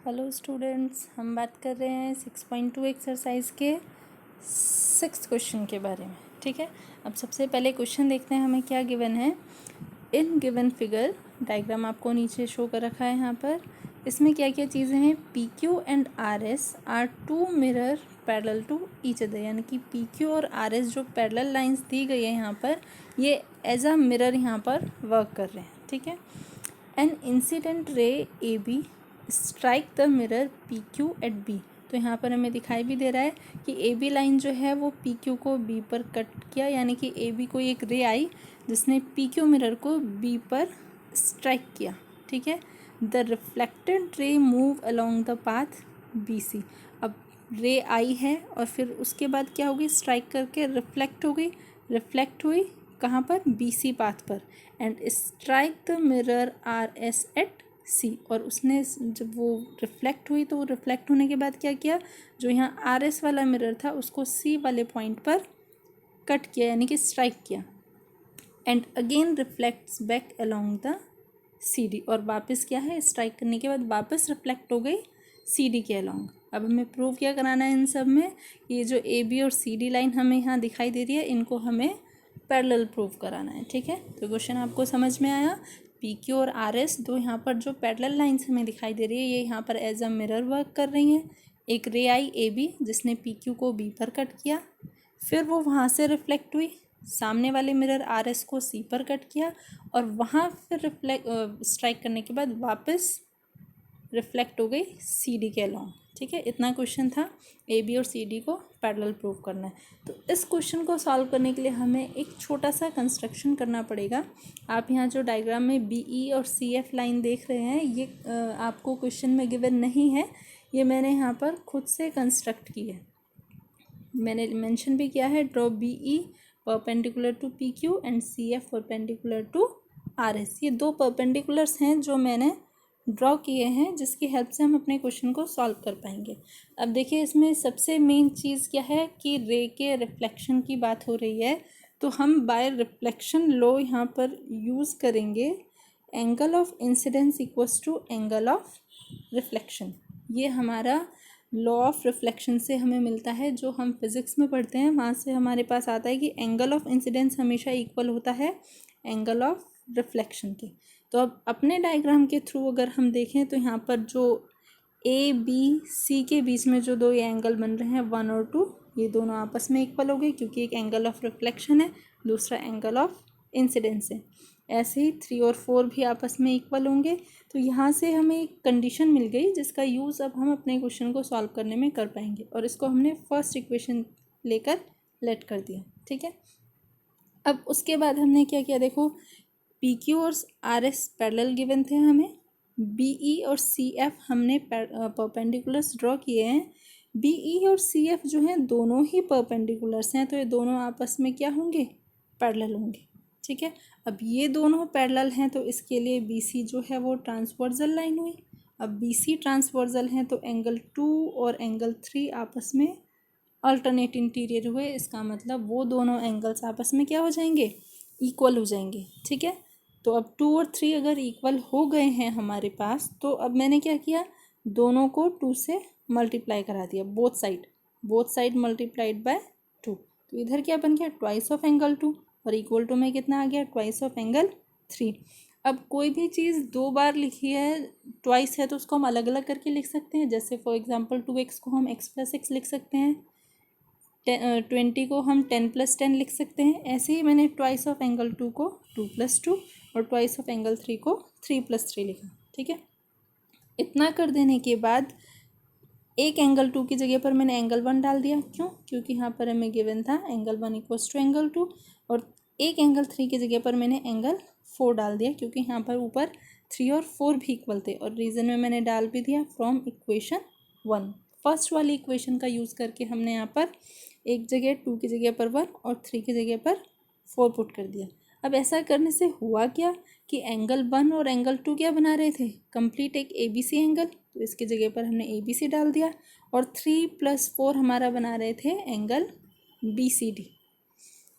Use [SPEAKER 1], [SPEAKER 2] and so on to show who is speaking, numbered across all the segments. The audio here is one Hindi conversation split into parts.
[SPEAKER 1] हेलो स्टूडेंट्स, हम बात कर रहे हैं 6.2 एक्सरसाइज के 6th क्वेश्चन के बारे में। ठीक है, अब सबसे पहले क्वेश्चन देखते हैं हमें क्या गिवन है। इन गिवन फिगर, डायग्राम आपको नीचे शो कर रखा है यहाँ पर। इसमें क्या क्या चीज़ें हैं, P Q and R S are to mirror parallel to each other, यानी कि पी क्यू और आर एस जो पैरेलल लाइंस दी गई है यहाँ पर, ये एज अ मिरर यहाँ पर वर्क कर रहे हैं। ठीक है, an incident ray A B strike the mirror P Q at B. तो यहाँ पर हमें दिखाई भी दे रहा है कि ए बी लाइन जो है वो पी क्यू को बी पर कट किया, यानी कि ए बी को एक रे आई जिसने पी क्यू मिरर को बी पर स्ट्राइक किया। ठीक है, the reflected ray move along the path B C. अब रे आई है और फिर उसके बाद क्या होगी, स्ट्राइक करके रिफ्लेक्ट हो गई, रिफ्लेक्ट हुई कहाँ पर, बी सी पाथ पर, and strike the mirror R S at C. और उसने जब वो रिफ्लेक्ट हुई तो रिफ्लेक्ट होने के बाद क्या किया, जो यहाँ आर एस वाला मिरर था उसको सी वाले पॉइंट पर कट किया, यानी कि स्ट्राइक किया, and again reflects back along the C D. और वापस क्या है, स्ट्राइक करने के बाद वापस रिफ्लेक्ट हो गई सी डी के अलोंग। अब हमें प्रूव क्या कराना है इन सब में, ये जो ए बी और सी डी लाइन हमें यहाँ दिखाई दे रही है, इनको हमें पैरेलल प्रूव कराना है। ठीक है, तो क्वेश्चन आपको समझ में आया। पी क्यू और आर एस दो यहाँ पर जो पैरेलल लाइंस हमें दिखाई दे रही है, ये यहाँ पर एज अ मिरर वर्क कर रही हैं। एक रे आई ए बी जिसने पी क्यू को बी पर कट किया, फिर वो वहाँ से रिफ्लेक्ट हुई, सामने वाले मिरर आर एस को सी पर कट किया, और वहाँ फिर रिफ्लेक्ट स्ट्राइक करने के बाद वापस रिफ्लेक्ट हो गई सी डी के अलोंग। ठीक है, इतना क्वेश्चन था, ए बी और सी डी को पैरेलल प्रूव करना है। तो इस क्वेश्चन को सॉल्व करने के लिए हमें एक छोटा सा कंस्ट्रक्शन करना पड़ेगा। आप यहाँ जो डायग्राम में बी ई और सी एफ लाइन देख रहे हैं, ये आपको क्वेश्चन में गिवन नहीं है, ये मैंने यहाँ पर खुद से कंस्ट्रक्ट की है। मैंने मेंशन भी किया है, draw B E perpendicular to P Q and C F perpendicular to R S. ये दो परपेंडिकुलर्स हैं जो मैंने ड्रॉ किए हैं, जिसकी हेल्प से हम अपने क्वेश्चन को सॉल्व कर पाएंगे। अब देखिए, इसमें सबसे मेन चीज़ क्या है कि रे के रिफ्लेक्शन की बात हो रही है, तो हम बाय रिफ्लेक्शन लॉ यहाँ पर यूज़ करेंगे angle of incidence equals to angle of reflection. ये हमारा लॉ ऑफ रिफ्लेक्शन से हमें मिलता है, जो हम फिज़िक्स में पढ़ते हैं, वहाँ से हमारे पास आता है कि एंगल ऑफ इंसिडेंस हमेशा इक्वल होता है एंगल ऑफ रिफ्लेक्शन के। तो अब अपने डायग्राम के थ्रू अगर हम देखें तो यहाँ पर जो ए बी सी के बीच में जो दो ये एंगल बन रहे हैं 1 और 2, ये दोनों आपस में इक्वल हो गए, क्योंकि एक एंगल ऑफ रिफ्लेक्शन है, दूसरा एंगल ऑफ इंसिडेंस है। ऐसे ही 3 और 4 भी आपस में इक्वल होंगे। तो यहाँ से हमें एक कंडीशन मिल गई जिसका यूज़ अब हम अपने क्वेश्चन को सॉल्व करने में कर पाएंगे, और इसको हमने फर्स्ट इक्वेशन लेकर लेट कर दिया। ठीक है, अब उसके बाद हमने क्या किया, देखो पी क्यू और आर एस पैरेलल गिवन थे हमें, बी ई और सी एफ हमने परपेंडिकुलर्स ड्रॉ किए हैं। बी ई और सी एफ जो हैं दोनों ही परपेंडिकुलर्स हैं, तो ये दोनों आपस में क्या होंगे, पैरेलल होंगे। ठीक है, अब ये दोनों पैरेलल हैं तो इसके लिए बी सी जो है वो ट्रांसवर्सल लाइन हुई। अब बी सी ट्रांसवर्सल हैं तो एंगल 2 और एंगल 3 आपस में अल्टरनेट इंटीरियर हुए, इसका मतलब वो दोनों एंगल्स आपस में क्या हो जाएंगे, इक्वल हो जाएंगे। ठीक है, तो अब 2 और 3 अगर इक्वल हो गए हैं हमारे पास, तो अब मैंने क्या किया, दोनों को 2 से मल्टीप्लाई करा दिया, बोथ साइड मल्टीप्लाइड बाय 2। तो इधर क्या बन गया, ट्वाइस ऑफ एंगल 2, और इक्वल टू में कितना आ गया, ट्वाइस ऑफ एंगल 3। अब कोई भी चीज़ 2 बार लिखी है, ट्वाइस है, तो उसको हम अलग अलग करके लिख सकते हैं। जैसे फॉर एग्जाम्पल 2x को हम x + x लिख सकते हैं, 20 को हम 10 + 10 लिख सकते हैं। ऐसे ही मैंने ट्वाइस ऑफ एंगल 2 को 2 + 2 और ट्वाइस ऑफ एंगल 3 को 3 + 3 लिखा। ठीक है, इतना कर देने के बाद एक एंगल 2 की जगह पर मैंने एंगल 1 डाल दिया। क्यों, क्योंकि यहाँ पर हमें गिवन था एंगल 1 इक्वल्स टू एंगल 2, और एक एंगल 3 की जगह पर मैंने एंगल 4 डाल दिया, क्योंकि यहाँ पर ऊपर 3 और 4 भी इक्वल थे, और रीज़न में मैंने डाल भी दिया फ्रॉम इक्वेशन 1। फर्स्ट वाली इक्वेशन का यूज़ करके हमने यहाँ पर एक जगह 2 की जगह पर 1 और 3 की जगह पर 4 पुट कर दिया। अब ऐसा करने से हुआ क्या कि एंगल 1 और एंगल 2 क्या बना रहे थे, कंप्लीट एक ए बी सी एंगल, तो इसकी जगह पर हमने ए बी सी डाल दिया, और 3 + 4 हमारा बना रहे थे एंगल बी सी डी।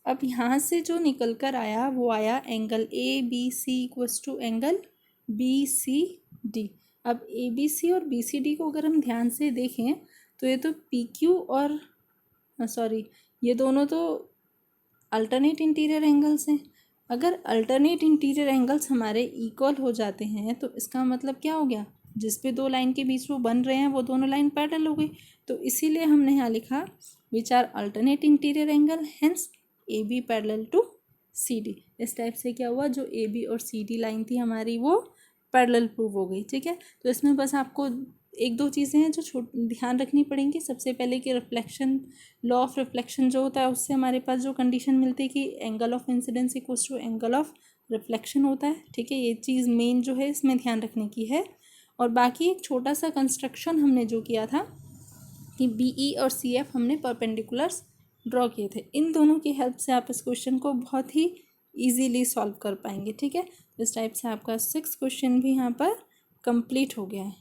[SPEAKER 1] अब यहाँ से जो निकल कर आया वो आया angle A B C equals to angle B C D. अब ए बी सी और बी सी डी को अगर हम ध्यान से देखें तो ये तो पी क्यू और ये दोनों तो अल्टरनेट इंटीरियर एंगल्स हैं। अगर अल्टरनेट इंटीरियर एंगल्स हमारे इक्वल हो जाते हैं तो इसका मतलब क्या हो गया, जिस पे दो लाइन के बीच वो बन रहे हैं वो दोनों लाइन पैरेलल हो गई। तो इसीलिए हमने यहाँ लिखा which are alternate interior angle, hence A B parallel to C D. इस टाइप से क्या हुआ, जो ए बी और सी डी लाइन थी हमारी वो पैरेलल प्रूव हो गई। ठीक है, तो इसमें बस आपको एक दो चीज़ें हैं जो ध्यान रखनी पड़ेंगी। सबसे पहले कि रिफ्लेक्शन, लॉ ऑफ रिफ्लेक्शन जो होता है उससे हमारे पास जो कंडीशन मिलती है कि angle of incidence equals to angle of reflection होता है। ठीक है, ये चीज़ मेन जो है इसमें ध्यान रखने की है। और बाकी एक छोटा सा कंस्ट्रक्शन हमने जो किया था कि बी ई और सी एफ हमने परपेंडिकुलर्स ड्रॉ किए थे। इन दोनों की हेल्प से आप इस क्वेश्चन को बहुत ही ईजीली सॉल्व कर पाएंगे। ठीक है, इस टाइप से आपका 6 क्वेश्चन भी यहाँ पर कंप्लीट हो गया है।